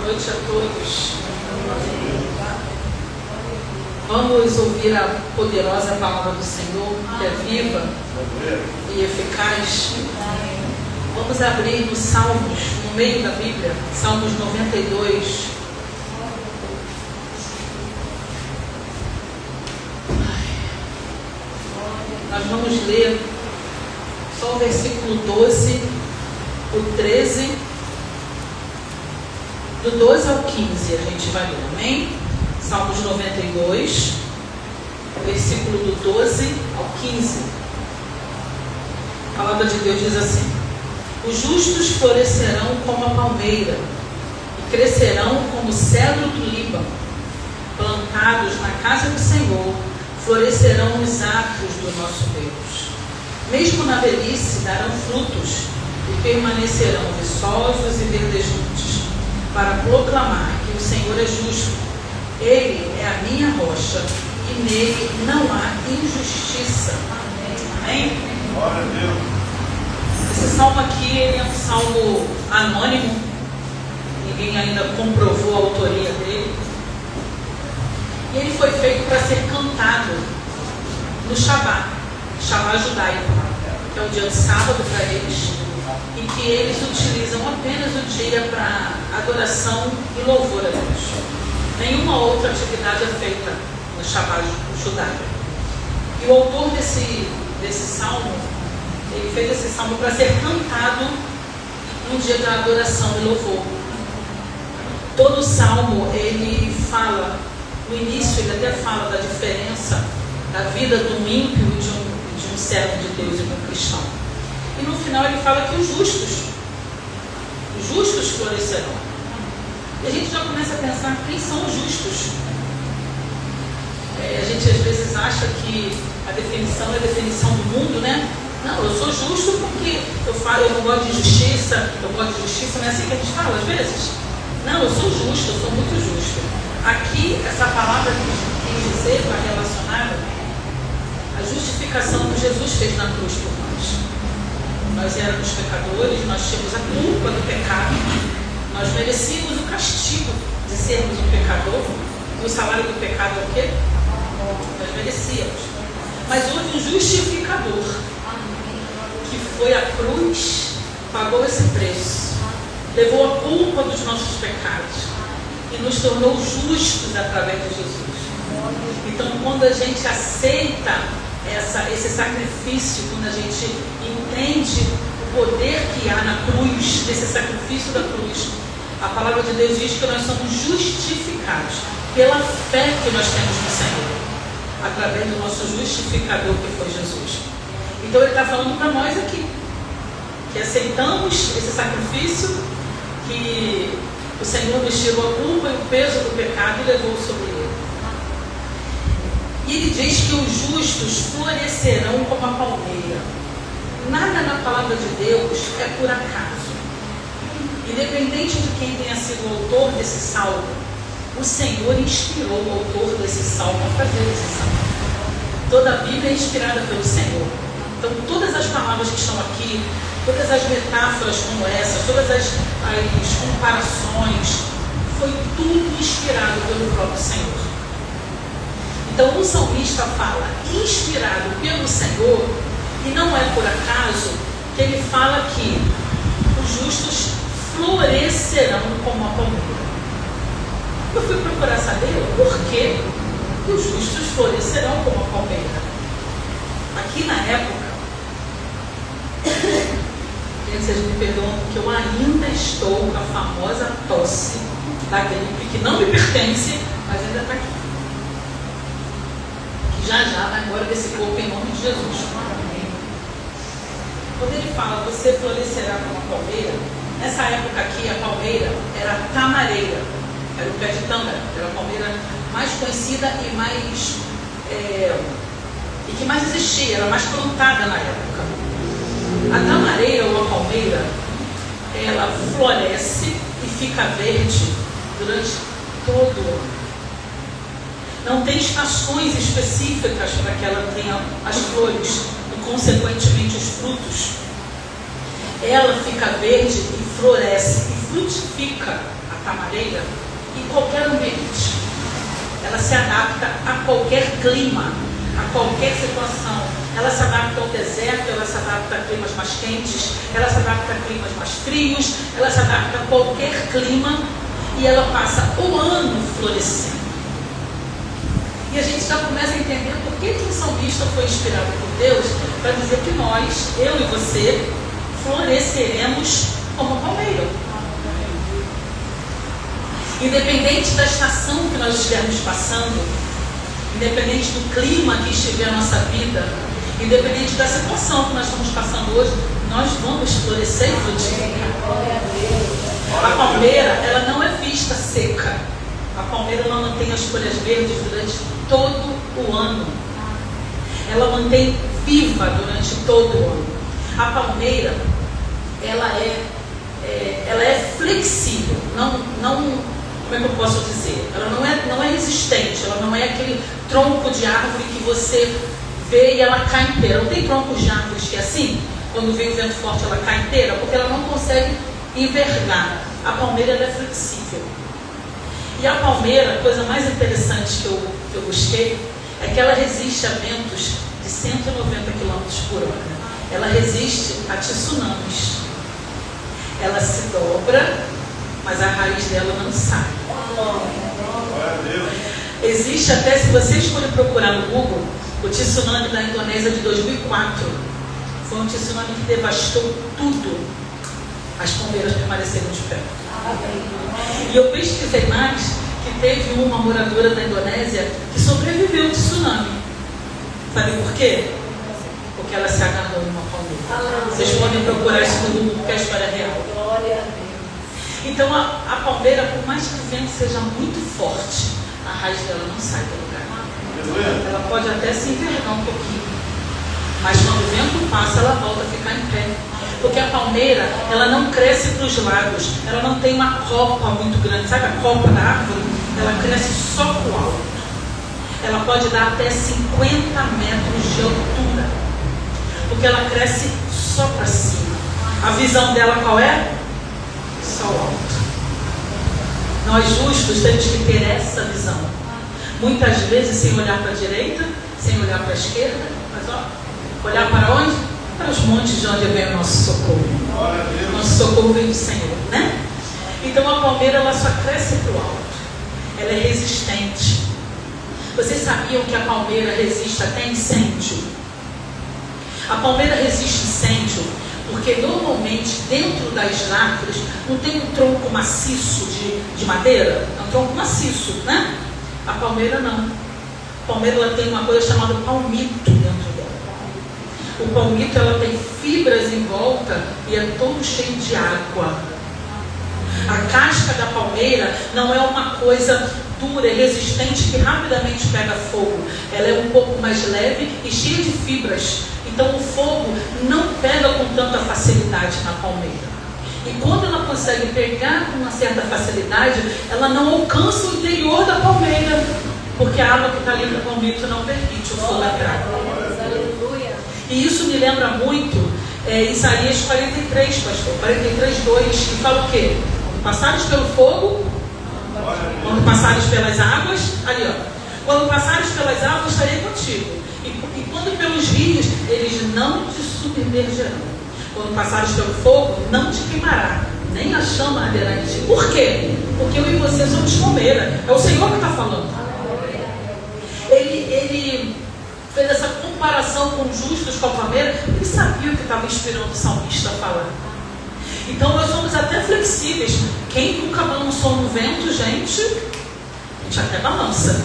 noite a todos. Vamos ouvir a poderosa palavra do Senhor, que é viva e eficaz. Vamos abrir nos Salmos, no meio da Bíblia, Salmos 92. Nós vamos ler só o versículo 12, o 13, do 12 ao 15 a gente vai ler, amém? Salmos 92, versículo do 12 ao 15. A palavra de Deus diz assim: os justos florescerão como a palmeira e crescerão como o cedro do Líbano. Plantados na casa do Senhor, florescerão os atos do nosso Deus. Mesmo na velhice darão frutos e permanecerão viçosos e verdejantes, para proclamar que o Senhor é justo. Ele é a minha rocha e nele não há injustiça. Amém? Glória a Deus. Esse salmo aqui, ele é um salmo anônimo. Ninguém ainda comprovou a autoria dele. E ele foi feito para ser cantado no Shabá judaico, que é o dia de sábado para eles, e que eles utilizam apenas o dia para adoração e louvor a Deus. Nenhuma outra atividade é feita no Shabá judaico. E o autor desse salmo, ele fez esse salmo para ser cantado num dia de adoração e louvor. Todo o salmo, ele fala, no início ele até fala da diferença da vida do ímpio e de um servo de Deus e de um cristão. E no final ele fala que os justos florescerão. E a gente já começa a pensar quem são os justos. A gente às vezes acha que a definição é a definição do mundo, né? Não, eu sou justo porque eu não gosto de justiça, não é assim que a gente fala às vezes? Não, eu sou justo, eu sou muito justo. Aqui, essa palavra que dizer está relacionada à justificação que Jesus fez na cruz por nós. Nós éramos pecadores, nós tínhamos a culpa do pecado, nós merecíamos o castigo de sermos um pecador. E o salário do pecado é o quê? Nós merecíamos. Mas houve um justificador que foi à cruz, pagou esse preço, levou a culpa dos nossos pecados e nos tornou justos através de Jesus. Então, quando a gente aceita esse sacrifício, quando a gente entende o poder que há na cruz, desse sacrifício da cruz, a palavra de Deus diz que nós somos justificados pela fé que nós temos no Senhor, através do nosso justificador que foi Jesus. Então ele está falando para nós aqui, que aceitamos esse sacrifício, que o Senhor nos tirou a culpa e o peso do pecado e levou sobre ele. E ele diz que os justos florescerão como a palmeira. Nada na palavra de Deus é por acaso. Independente de quem tenha sido o autor desse salmo, o Senhor inspirou o autor desse salmo a fazer esse salmo. Toda a Bíblia é inspirada pelo Senhor. Então todas as palavras que estão aqui, todas as metáforas como essa, todas as comparações, foi tudo inspirado pelo próprio Senhor. Então o salmista fala inspirado pelo Senhor, e não é por acaso que ele fala que os justos florescerão como a palmeira. Eu fui procurar saber por que os justos florescerão como a palmeira. Aqui na época, vocês me perdoam porque eu ainda estou com a famosa tosse da gripe, que não me pertence, mas ainda está aqui. Que já vai embora desse corpo em nome de Jesus. Quando ele fala, você florescerá como a palmeira, nessa época aqui a palmeira era a tamareira, era o pé de tâmara, era a palmeira mais conhecida e que mais existia, era mais plantada na época. A tamareira ou a palmeira, ela floresce e fica verde durante todo o ano. Não tem estações específicas para que ela tenha as flores e, consequentemente, os frutos. Ela fica verde e floresce e frutifica a tamareira em qualquer ambiente. Ela se adapta a qualquer clima, a qualquer situação. Ela se adapta ao deserto, ela se adapta a climas mais quentes, ela se adapta a climas mais frios, ela se adapta a qualquer clima e ela passa o ano florescendo. E a gente já começa a entender por que o salmista foi inspirado por Deus para dizer que nós, eu e você, floresceremos como a palmeira. Independente da estação que nós estivermos passando, independente do clima que estiver a nossa vida, independente da situação que nós estamos passando hoje, nós vamos florescer e frutificar. A palmeira, ela não é vista seca. A palmeira ela mantém as folhas verdes durante todo o ano. Ela mantém viva durante todo o ano. A palmeira, ela é flexível. Como é que eu posso dizer? Ela não é resistente. Ela não é aquele tronco de árvore que você vê e ela cai inteira. Não tem troncos de árvores que é assim? Quando vem o vento forte ela cai inteira, porque ela não consegue envergar. A palmeira ela é flexível. E a palmeira, a coisa mais interessante que eu busquei é que ela resiste a ventos de 190 km por hora. Ela resiste a tsunamis. Ela se dobra, mas a raiz dela não sai. Existe até, se vocês forem procurar no Google, o tsunami da Indonésia de 2004. Foi um tsunami que devastou tudo. As palmeiras permaneceram de pé. E eu pesquisei mais que teve uma moradora da Indonésia que sobreviveu ao tsunami. Sabe por quê? Porque ela se agarrou numa palmeira. Vocês podem procurar isso no Google, porque é a história é real. Então a palmeira, por mais que o vento seja muito forte, a raiz dela não sai do lugar. Ela pode até se envergar um pouquinho, mas quando o vento passa, ela volta a ficar em pé. Porque a palmeira, ela não cresce para os lados, ela não tem uma copa muito grande, sabe a copa da árvore? Ela cresce só para o alto. Ela pode dar até 50 metros de altura, porque ela cresce só para cima. A visão dela qual é? Só o alto. Nós justos temos que ter essa visão. Muitas vezes sem olhar para a direita, sem olhar para a esquerda, mas olhar para onde? Para os montes de onde vem o nosso socorro. Nosso socorro vem do Senhor, né? Então a palmeira ela só cresce para o alto. Ela é resistente. Vocês sabiam que a palmeira resiste até incêndio? A palmeira resiste incêndio porque normalmente dentro das árvores não tem um tronco maciço de madeira? É um tronco maciço, né? A palmeira não. A palmeira ela tem uma coisa chamada palmito dentro dela. O palmito ela tem fibras em volta e é todo cheio de água. A casca da palmeira não é uma coisa dura e resistente que rapidamente pega fogo. Ela é um pouco mais leve e cheia de fibras. Então o fogo não pega com tanta facilidade na palmeira. E quando ela consegue pegar com uma certa facilidade, ela não alcança o interior da palmeira, porque a água que está ali no palmito não permite o fogo entrar. E isso me lembra muito Isaías 43, pastor, 43:2, que fala o quê? Quando passares pelo fogo, quando passares pelas águas, ali ó, quando passares pelas águas estarei contigo, e quando pelos rios, eles não te submergerão. Quando passares pelo fogo, não te queimará, nem a chama arderá em ti. Por quê? Porque eu e você somos palmeira. É o Senhor que está falando. Ele fez essa comparação com os justos com a palmeira. Ele sabia o que estava inspirando o salmista a falar. Então nós somos até flexíveis. Quem nunca balançou no vento, gente? A gente até balança.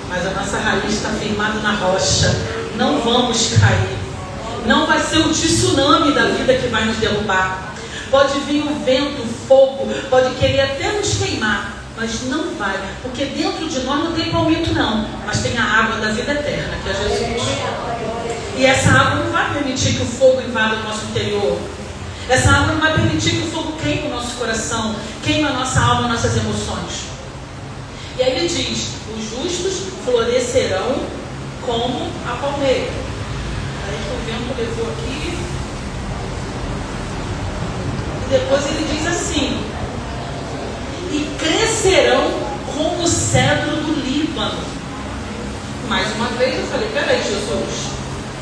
Mas a nossa raiz está firmada na rocha. Não vamos cair. Não vai ser o tsunami da vida que vai nos derrubar. Pode vir o vento, o fogo, pode querer até nos queimar, mas não vai, porque dentro de nós não tem palmito não, mas tem a água da vida eterna, que é Jesus. E essa água não vai permitir que o fogo invada o nosso interior. Essa água não vai permitir que o fogo queime o nosso coração, queime a nossa alma, nossas emoções. E aí ele diz, os justos florescerão como a palmeira. Aí que o vento levou aqui. E depois ele diz assim: mais uma vez, eu falei, peraí, Jesus,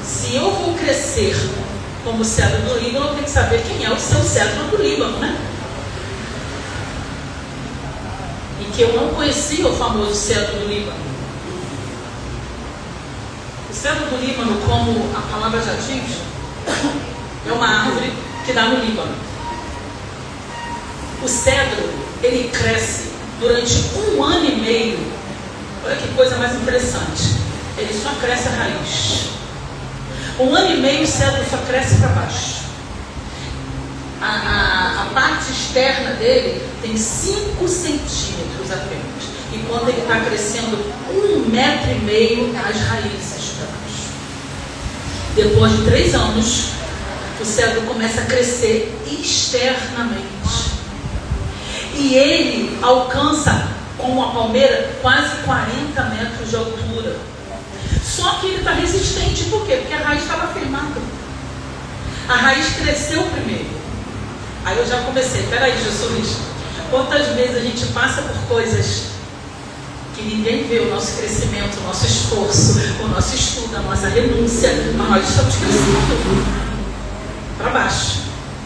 se eu vou crescer como cedro do Líbano, eu tenho que saber quem é o seu cedro do Líbano, né? E que eu não conhecia o famoso cedro do Líbano. O cedro do Líbano, como a palavra já diz, é uma árvore que dá no Líbano. O cedro, ele cresce durante 1 ano e meio. Olha que coisa mais interessante. Ele só cresce a raiz. 1 ano e meio o cedro só cresce para baixo. A parte externa dele tem 5 centímetros apenas. E quando ele está crescendo 1,5 metro, as raízes para baixo. Depois de 3 anos, o cedro começa a crescer externamente. E ele alcança, como a palmeira, quase 40 metros de altura. Só que ele está resistente. Por quê? Porque a raiz estava firmada. A raiz cresceu primeiro. Aí eu já comecei, peraí, Jesus, quantas vezes a gente passa por coisas que ninguém vê o nosso crescimento, o nosso esforço, o nosso estudo, a nossa renúncia, mas nós estamos crescendo para baixo,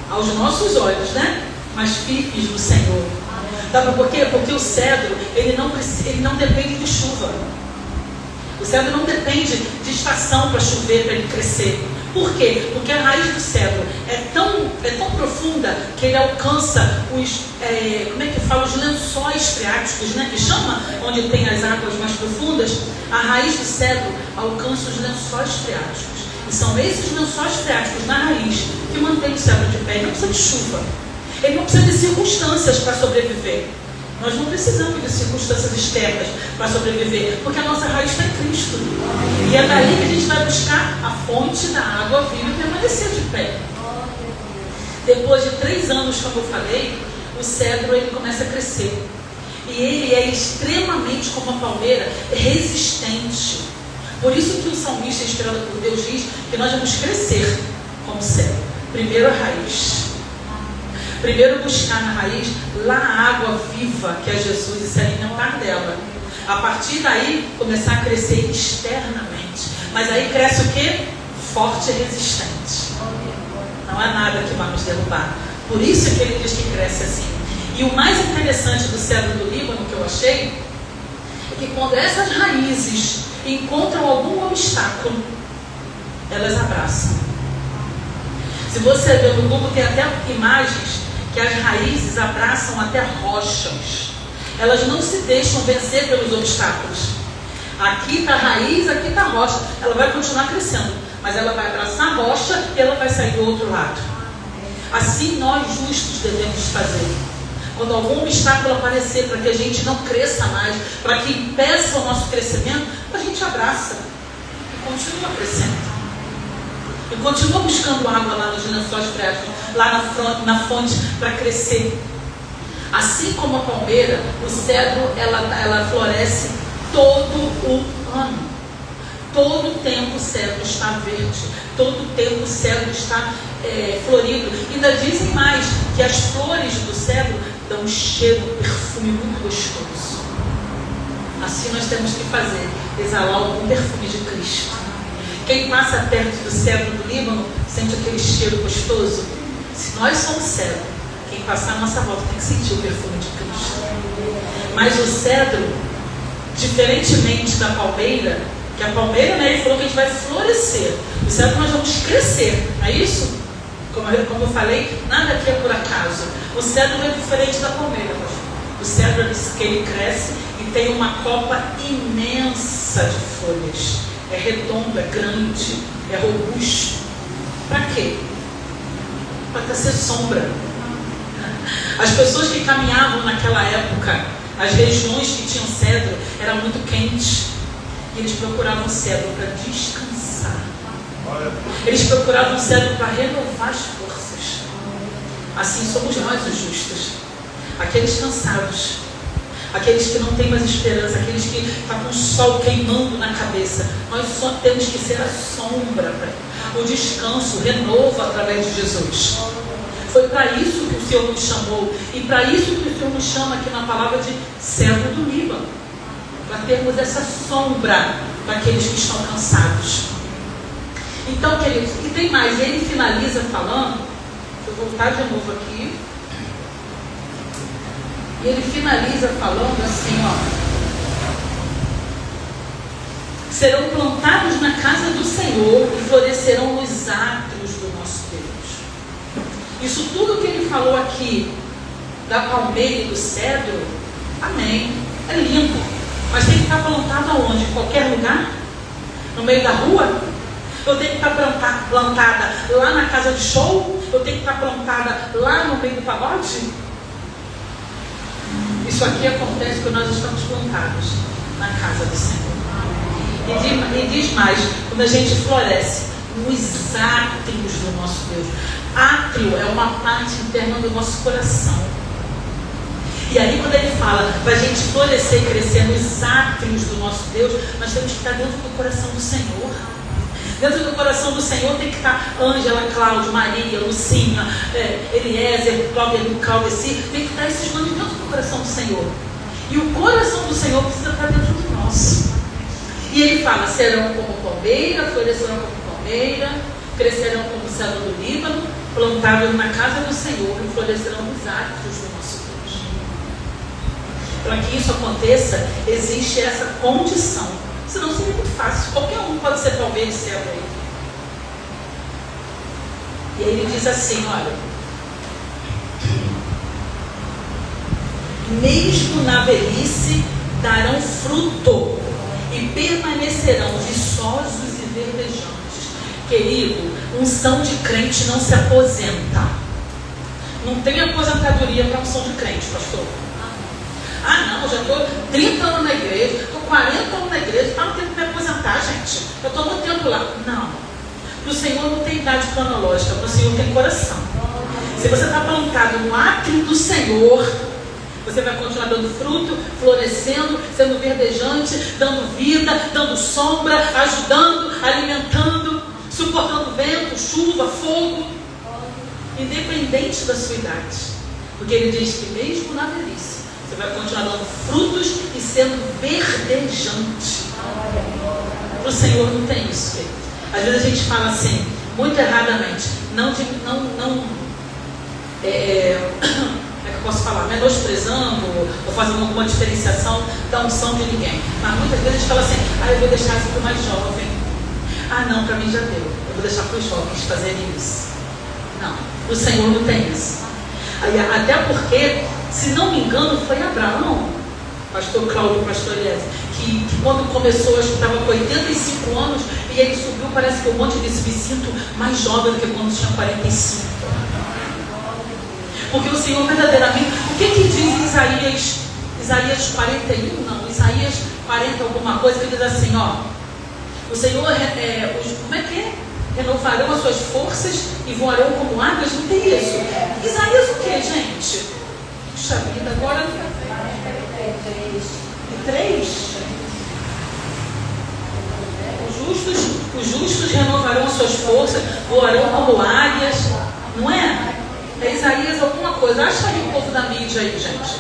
aos nossos olhos, né? Mas firmes no Senhor. Sabe por quê? Porque o cedro, ele não depende de chuva. O cedro não depende de estação para chover, para ele crescer. Por quê? Porque a raiz do cedro é tão profunda que ele alcança os lençóis freáticos, né? Que chama, onde tem as águas mais profundas. A raiz do cedro alcança os lençóis freáticos. E são esses lençóis freáticos na raiz que mantêm o cedro de pé. Ele não precisa de chuva. Ele não precisa de circunstâncias para sobreviver. Nós não precisamos de circunstâncias externas para sobreviver, porque a nossa raiz está em Cristo. E é daí que a gente vai buscar a fonte da água viva e permanecer de pé. Depois de 3 anos, como eu falei, o cedro ele começa a crescer. E ele é extremamente, como a palmeira, resistente. Por isso que o salmista, inspirado por Deus, diz que nós vamos crescer como cedro. Primeiro a raiz. Primeiro buscar na raiz lá a água viva que é Jesus e se alimentar dela. A partir daí começar a crescer externamente. Mas aí cresce o quê? Forte e resistente. Não é nada que vai nos derrubar. Por isso que ele diz que cresce assim. E o mais interessante do cedro do Líbano que eu achei é que quando essas raízes encontram algum obstáculo, elas abraçam. Se você ver no Google, tem até imagens que as raízes abraçam até rochas. Elas não se deixam vencer pelos obstáculos. Aqui está a raiz, aqui está a rocha. Ela vai continuar crescendo, mas ela vai abraçar a rocha e ela vai sair do outro lado. Assim nós justos devemos fazer. Quando algum obstáculo aparecer para que a gente não cresça mais, para que impeça o nosso crescimento, a gente abraça e continua crescendo. E continua buscando água lá nos lençóis freáticos, lá na fonte, para crescer. Assim como a palmeira, o cedro, ela floresce todo o ano. Todo o tempo o cedro está verde. Todo o tempo o cedro está florido. E ainda dizem mais, que as flores do cedro dão um cheiro, um perfume muito gostoso. Assim nós temos que fazer, exalar algum perfume de Cristo. Quem passa perto do cedro do Líbano sente aquele cheiro gostoso. Se nós somos cedro, quem passar a nossa volta tem que sentir o perfume de Cristo. Mas o cedro, diferentemente da palmeira, que a palmeira, né, ele falou que a gente vai florescer. O cedro nós vamos crescer, não é isso? Como eu falei, nada aqui é por acaso. O cedro é diferente da palmeira. O cedro que ele cresce e tem uma copa imensa de folhas. É redondo, é grande, é robusto. Para quê? Para ser sombra. As pessoas que caminhavam naquela época, as regiões que tinham cedro, eram muito quentes. E eles procuravam cedro para descansar. Eles procuravam cedro para renovar as forças. Assim somos nós os justos. Aqueles cansados. Aqueles que não têm mais esperança, aqueles que estão com o sol queimando na cabeça. Nós só temos que ser a sombra para ele. O descanso, o renovo através de Jesus. Foi para isso que o Senhor nos chamou. E para isso que o Senhor nos chama aqui na palavra de cedro do Líbano. Para termos essa sombra daqueles que estão cansados. Então, queridos, e tem mais, ele finaliza falando, deixa eu voltar de novo aqui, e ele finaliza falando assim, ó: serão plantados na casa do Senhor e florescerão nos átrios do nosso Deus. Isso tudo que ele falou aqui, da palmeira e do cedro, amém, é lindo, mas tem que estar plantado aonde? Em qualquer lugar? No meio da rua? Eu tenho que estar plantada lá na casa de show? Eu tenho que estar plantada lá no meio do pagode? Isso aqui acontece quando nós estamos plantados na casa do Senhor. E diz mais, quando a gente floresce nos átrios do nosso Deus. Átrio é uma parte interna do nosso coração. E aí quando ele fala para a gente florescer e crescer nos átrios do nosso Deus, nós temos que estar dentro do coração do Senhor. Dentro do coração do Senhor tem que estar Ângela, Cláudio, Maria, Lucinha, Eliezer, Claudeci, tem que estar esses nomes dentro do coração do Senhor. E o coração do Senhor precisa estar dentro do nosso. E ele fala, serão como palmeira, florescerão como palmeira, crescerão como o cedro do Líbano, plantados na casa do Senhor e florescerão nos átrios do nosso Deus. Para que isso aconteça, existe essa condição. Senão seria muito fácil. Qualquer um pode ser palmeira e cedro aí. E aí ele diz assim, olha: mesmo na velhice darão fruto e permanecerão viçosos e verdejantes. Querido, unção de crente não se aposenta. Não tem aposentadoria para unção de crente, pastor. Ah não, já estou 30 anos na igreja, estou 40 anos na igreja, está no tempo de me aposentar, gente. Eu estou muito tempo lá. Não. Para o Senhor não tem idade cronológica, para o Senhor tem coração. Se você está plantado no átrio do Senhor, você vai continuar dando fruto, florescendo, sendo verdejante, dando vida, dando sombra, ajudando, alimentando, suportando vento, chuva, fogo, independente da sua idade. Porque ele diz que mesmo na velhice, você vai continuar dando frutos e sendo verdejante. Para o Senhor não tem isso, querido. Às vezes a gente fala assim, muito erradamente, eu posso falar, menosprezando ou fazendo alguma diferenciação da unção de ninguém. Mas muitas vezes a gente fala assim, eu vou deixar isso para o mais jovem. Não, para mim já deu. Eu vou deixar para os jovens fazerem isso. Não, o Senhor não tem isso. Até porque, se não me engano, foi Abraão, pastor Cláudio, pastor Eliezer, que quando começou, acho que estava com 85 anos, e ele subiu, parece que um monte desse me sinto mais jovem do que quando tinha 45. Porque o Senhor verdadeiramente, o que diz Isaías 41, não, Isaías 40 alguma coisa, que diz assim, o Senhor, como é que é? Renovarão as suas forças e voarão como águias, não tem isso. Isaías o que, gente? Puxa vida, agora 3. Os justos renovarão as suas forças, voarão como águias, não é? É Isaías alguma coisa. Acha aí um pouco da mídia aí, gente.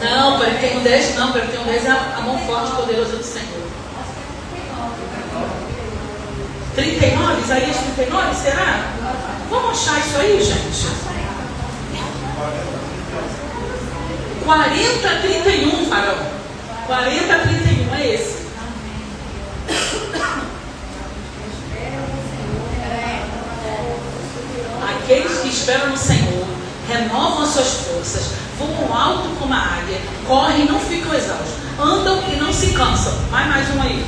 Não, 41:10 não. 41:10 é a mão forte e poderosa do Senhor. 39? Isaías 39? Será? Vamos achar isso aí, gente. 40:31, Faraó. 40:31 é esse. Aqueles que esperam no Senhor renovam as suas forças, voam alto como a águia, correm e não ficam exaustos, andam e não se cansam. Vai mais um aí.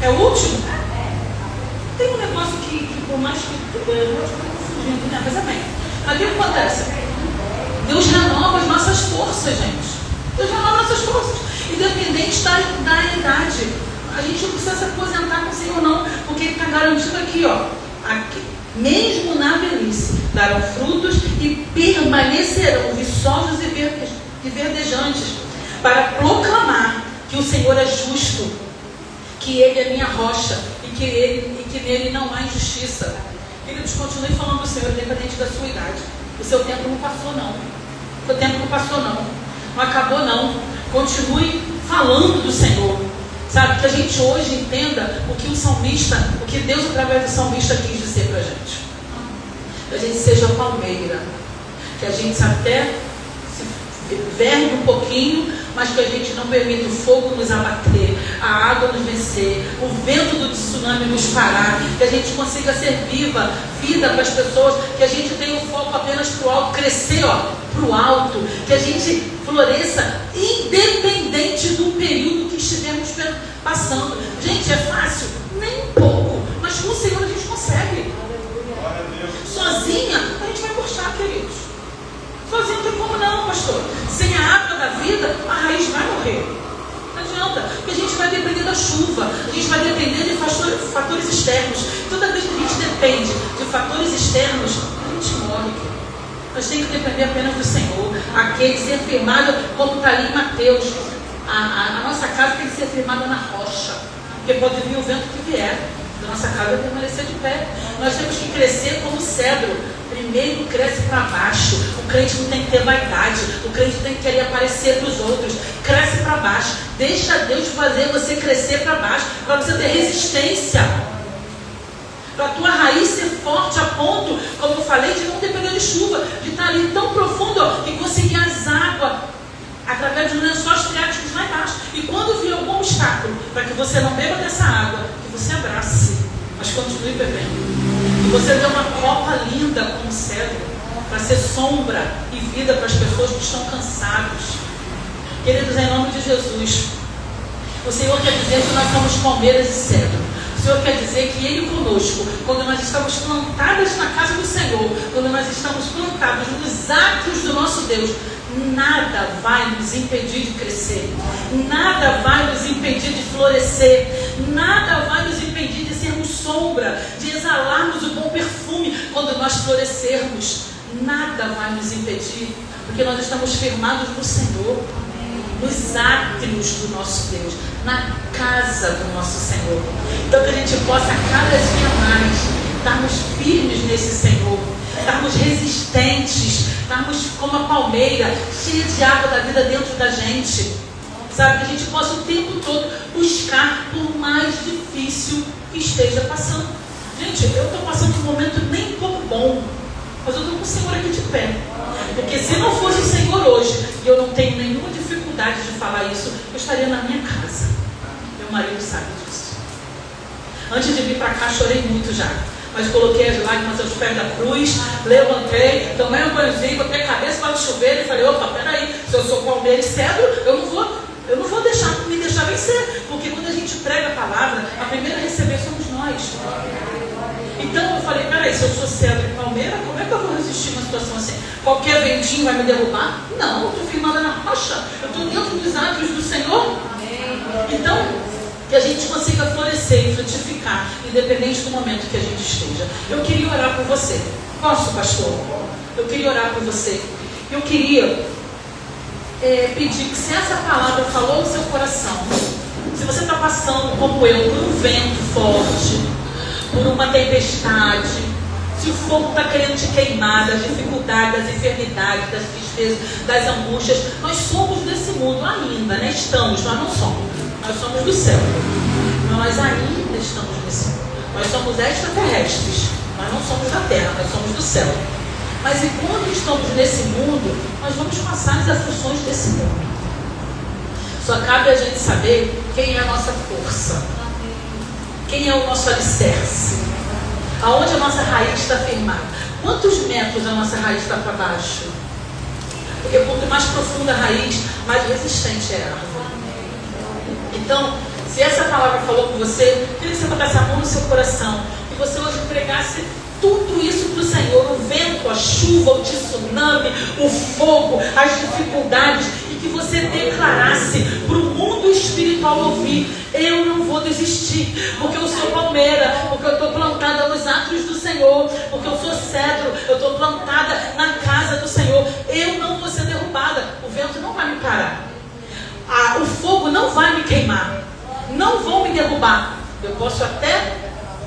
É o último? Tem um negócio que por mais que eu estou confundindo, né? Mas amém. Mas o que acontece? Deus renova as nossas forças, gente. Deus renova as nossas forças, independente da idade. A gente não precisa se aposentar com o Senhor, não, porque Ele está garantido aqui, aqui, mesmo na velhice, darão frutos e permanecerão viçosos e verdejantes, para proclamar que o Senhor é justo, que Ele é minha rocha e que nele não há injustiça. Queridos, continue falando do Senhor, independente da sua idade. O seu tempo não passou, não. O seu tempo não passou, não. Não acabou, não. Continue falando do Senhor. Sabe, que a gente hoje entenda o que o salmista, o que Deus através do salmista quis dizer para a gente. Que a gente seja palmeira, que a gente até se vergue um pouquinho, mas que a gente não permita o fogo nos abater, a água nos vencer, o vento do tsunami nos parar, que a gente consiga ser vida para as pessoas, que a gente tenha o foco apenas para o alto, crescer para o alto, que a gente floresça independente do período que estivermos passando. Gente, é fácil? Nem um pouco, mas com o Senhor a gente consegue. Sozinha a gente vai murchar, queridos. Sozinho não tem como não, pastor. Sem a água da vida, a raiz vai morrer. Não adianta, porque a gente vai depender da chuva, a gente vai depender de fatores externos. Toda vez que a gente depende de fatores externos, a gente morre. Nós temos que depender apenas do Senhor. Aquele ser firmado, como está ali em Mateus. A nossa casa tem que ser firmada na rocha, porque pode vir o vento que vier, a nossa casa vai permanecer de pé. Nós temos que crescer como cedro. Primeiro cresce para baixo. O crente não tem que ter vaidade, o crente tem que querer aparecer para os outros. Cresce para baixo. Deixa Deus fazer você crescer para baixo, para você ter resistência, para a tua raiz ser forte a ponto, como eu falei, de não depender de chuva, de estar ali tão profundo que conseguir as águas através dos lençóis freáticos lá embaixo. E quando vir algum obstáculo, para que você não beba dessa água, que você abrace, mas continue bebendo. E você dê uma copa linda como cedro, para ser sombra e vida para as pessoas que estão cansadas. Queridos, em nome de Jesus, o Senhor quer dizer que nós somos palmeiras e cedro. O Senhor quer dizer que Ele conosco, quando nós estamos plantadas na casa do Senhor, quando nós estamos plantados nos atos do nosso Deus, nada vai nos impedir de crescer, nada vai nos impedir de florescer, nada vai nos impedir de sermos sombra, de exalarmos o bom perfume quando nós florescermos. Nada vai nos impedir, porque nós estamos firmados no Senhor, nos átrios do nosso Deus, na casa do nosso Senhor. Então que a gente possa cada dia mais estarmos firmes nesse Senhor, estarmos resistentes, estarmos como a palmeira, cheia de água da vida dentro da gente. Sabe, que a gente possa o tempo todo buscar por mais difícil que esteja passando. Gente, eu estou passando um momento nem um pouco bom, mas eu estou com o Senhor aqui de pé. Porque se não fosse o Senhor hoje, e eu não tenho nenhuma dificuldade de falar isso, eu estaria na minha casa. Meu marido sabe disso. Antes de vir para cá, chorei muito já. Mas coloquei as lágrimas aos pés da cruz, levantei, tomei um banhozinho, botei a cabeça para o chuveiro e falei, opa, peraí, se eu sou palmeira e cedro, eu não vou me deixar vencer. Porque quando a gente prega a palavra, a primeira a receber somos nós. Então eu falei, peraí, se eu sou cedro e palmeira, como é que eu vou resistir uma situação assim? Qualquer ventinho vai me derrubar? Não, eu estou firmada na rocha, eu estou dentro dos átrios do Senhor. Então, que a gente consiga florescer e frutificar, independente do momento que a gente esteja. Eu queria orar por você. Posso, pastor? Eu queria orar por você. Eu queria pedir que, se essa palavra falou no seu coração, se você está passando, como eu, por um vento forte, por uma tempestade, se o fogo está querendo te queimar, das dificuldades, das enfermidades, das tristezas, das angústias, nós somos desse mundo ainda, né? Estamos, nós não somos. Nós somos do céu. Nós ainda estamos nesse mundo. Nós somos extraterrestres. Nós não somos da terra, nós somos do céu. Mas enquanto estamos nesse mundo, nós vamos passar as aflições desse mundo. Só cabe a gente saber quem é a nossa força. Quem é o nosso alicerce. Aonde a nossa raiz está firmada. Quantos metros a nossa raiz está para baixo? Porque quanto mais profunda a raiz, mais resistente é a árvore. Então, se essa palavra falou com você, eu queria que você botasse a mão no seu coração e você hoje pregasse tudo isso para o Senhor, o vento, a chuva, o tsunami, o fogo, as dificuldades, e que você declarasse para o mundo espiritual ouvir: eu não vou desistir, porque eu sou palmeira, porque eu estou plantada nos átrios do Senhor, porque eu sou cedro, eu estou plantada na casa do Senhor, eu não vou ser derrubada, o vento não vai me parar. O fogo não vai me queimar, não vão me derrubar. Eu posso até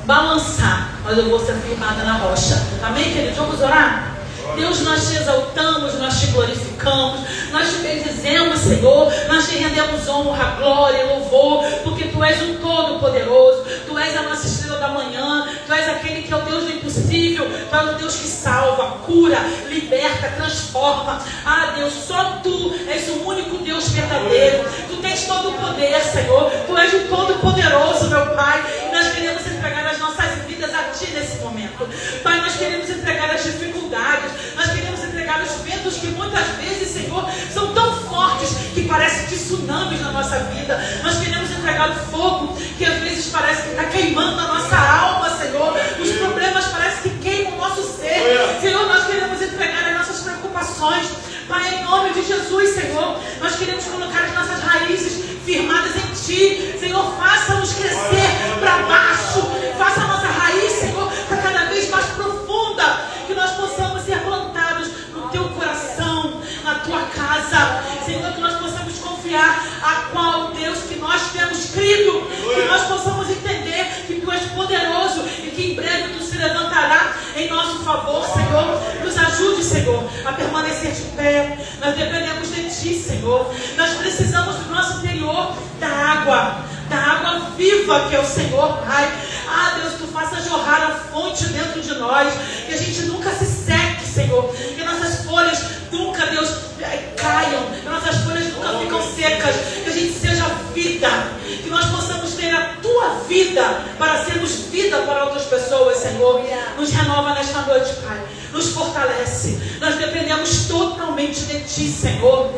balançar, mas eu vou ser firmada na rocha. Amém, queridos? Vamos orar? Deus, nós te exaltamos, nós te glorificamos, nós te bendizemos, Senhor, nós te damos honra, glória, louvor, porque Tu és o Todo-Poderoso, Tu és a nossa estrela da manhã, Tu és aquele que é o Deus do impossível, Tu és o Deus que salva, cura, liberta, transforma. Ah, Deus, só Tu és o único Deus verdadeiro. Tu tens todo o poder, Senhor. Tu és o Todo-Poderoso, meu Pai. E nós queremos entregar as nossas vidas a Ti nesse momento. Pai, nós queremos entregar as dificuldades, nós queremos entregar os ventos que muitas vezes, Senhor, são tão fortes que parecem tsunamis na nossa vida. Nós queremos entregar o fogo que às vezes parece que está queimando a nossa alma, Senhor. Os problemas parecem que queimam o nosso ser. Senhor, nós queremos entregar as nossas preocupações. Pai, em nome de Jesus, Senhor, nós queremos colocar as nossas raízes firmadas em Ti. Senhor, faça-nos crescer para baixo. Faça a nossa raiz, Senhor, para cada vez mais profunda. Que nós possamos ser plantados no Teu coração, na Tua casa. Senhor, que nós possamos confiar a qual Deus que nós temos crido. Que nós possamos entender que Tu és poderoso e que em breve Tu se levantará em nosso favor, Senhor. Nos ajude, Senhor, a permanecer de pé. Nós dependemos de Ti, Senhor. Nós precisamos do nosso interior da água viva que é o Senhor, Pai. Ah, Deus, Tu faça jorrar a fonte dentro de nós, que a gente nunca se seque, Senhor, que nossas folhas nunca, Deus, caiam, que nossas folhas nunca ficam secas, que a gente seja vida, que nós possamos ter a Tua vida para sermos vida para outras pessoas, Senhor. Nos renova nesta noite, Pai, nos fortalece. Nós dependemos totalmente de Ti, Senhor.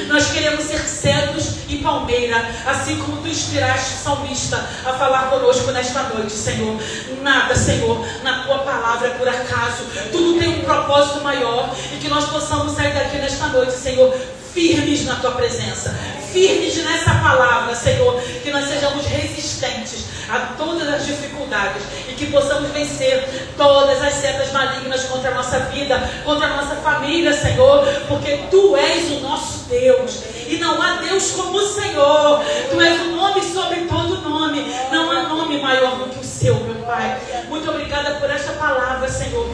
Nós queremos ser cedros e palmeira, assim como Tu inspiraste o salmista a falar conosco nesta noite, Senhor. Nada, Senhor, na Tua palavra é por acaso. Tudo tem um propósito maior, e que nós possamos sair daqui nesta noite, Senhor, firmes na Tua presença, firmes nessa palavra, Senhor, que nós sejamos resistentes a todas as dificuldades e que possamos vencer todas as setas malignas contra a nossa vida, contra a nossa família, Senhor, porque Tu és o nosso Deus e não há Deus como o Senhor. Tu és o nome sobre todo nome, não há nome maior do que o Seu, meu Pai. Muito obrigada por esta palavra, Senhor.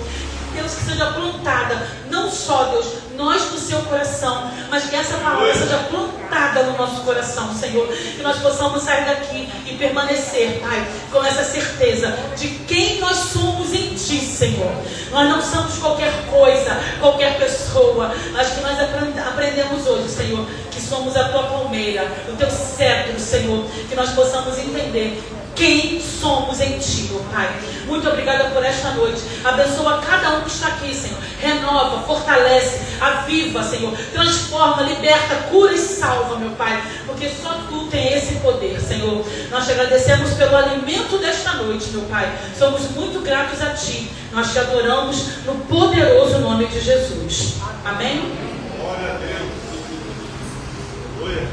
Deus, que seja plantada, não só, Deus, nós no Seu coração, mas que essa palavra seja plantada no nosso coração, Senhor. Que nós possamos sair daqui e permanecer, Pai, com essa certeza de quem nós somos em Ti, Senhor. Nós não somos qualquer coisa, qualquer pessoa, mas que nós aprendemos hoje, Senhor, que somos a Tua palmeira, o Teu cedro, Senhor. Que nós possamos entender quem somos em Ti, meu Pai. Muito obrigada por esta noite. Abençoa cada um que está aqui, Senhor. Renova, fortalece, aviva, Senhor. Transforma, liberta, cura e salva, meu Pai. Porque só Tu tem esse poder, Senhor. Nós te agradecemos pelo alimento desta noite, meu Pai. Somos muito gratos a Ti. Nós te adoramos no poderoso nome de Jesus. Amém? Glória a Deus. Aleluia.